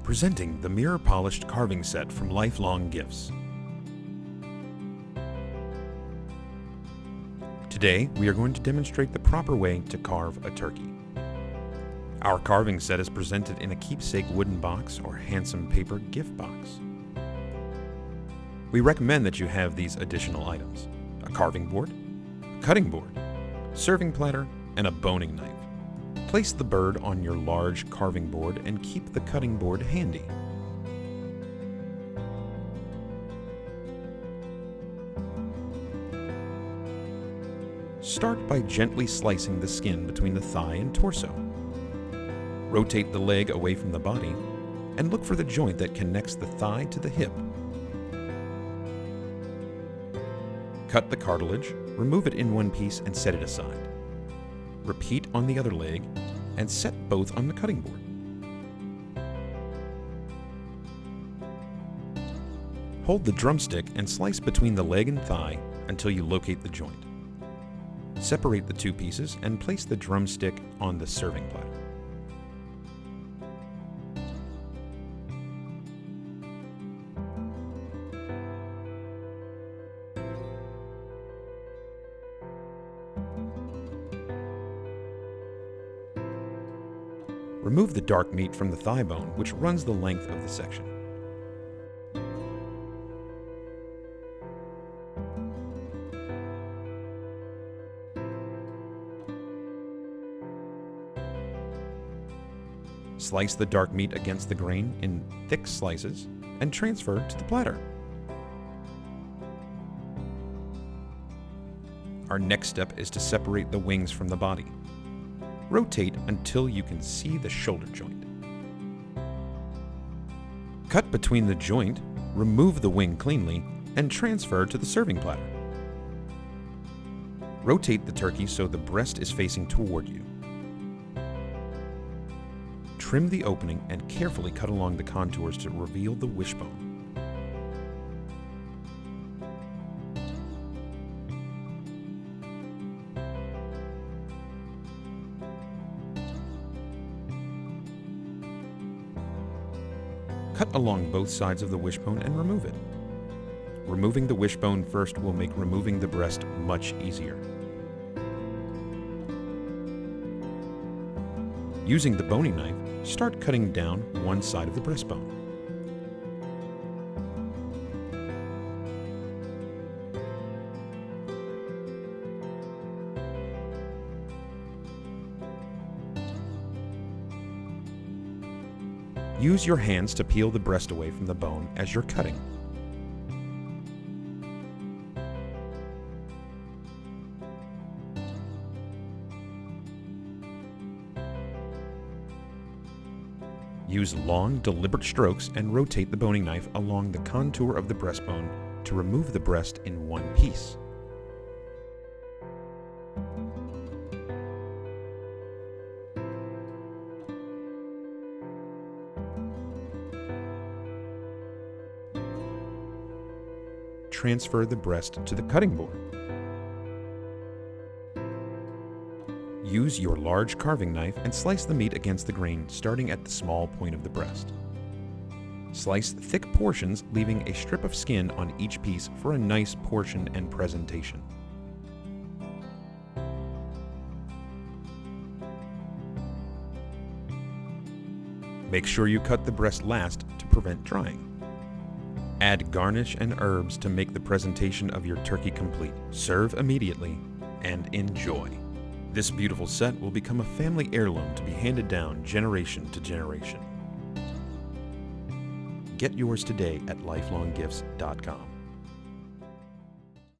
Presenting the mirror polished carving set from Lifelong Gifts. Today, we are going to demonstrate the proper way to carve a turkey. Our carving set is presented in a keepsake wooden box or handsome paper gift box. We recommend that you have these additional items: a carving board, a cutting board, serving platter, and a boning knife. Place the bird on your large carving board and keep the cutting board handy. Start by gently slicing the skin between the thigh and torso. Rotate the leg away from the body and look for the joint that connects the thigh to the hip. Cut the cartilage, remove it in one piece and set it aside. Repeat on the other leg and set both on the cutting board. Hold the drumstick and slice between the leg and thigh until you locate the joint. Separate the two pieces and place the drumstick on the serving platter. Remove the dark meat from the thigh bone, which runs the length of the section. Slice the dark meat against the grain in thick slices and transfer to the platter. Our next step is to separate the wings from the body. Rotate until you can see the shoulder joint. Cut between the joint, remove the wing cleanly, and transfer to the serving platter. Rotate the turkey so the breast is facing toward you. Trim the opening and carefully cut along the contours to reveal the wishbone. Cut along both sides of the wishbone and remove it. Removing the wishbone first will make removing the breast much easier. Using the boning knife, start cutting down one side of the breastbone. Use your hands to peel the breast away from the bone as you're cutting. Use long, deliberate strokes and rotate the boning knife along the contour of the breastbone to remove the breast in one piece. Transfer the breast to the cutting board. Use your large carving knife and slice the meat against the grain, starting at the small point of the breast. Slice thick portions, leaving a strip of skin on each piece for a nice portion and presentation. Make sure you cut the breast last to prevent drying. Add garnish and herbs to make the presentation of your turkey complete. Serve immediately and enjoy. This beautiful set will become a family heirloom to be handed down generation to generation. Get yours today at lifelonggifts.com.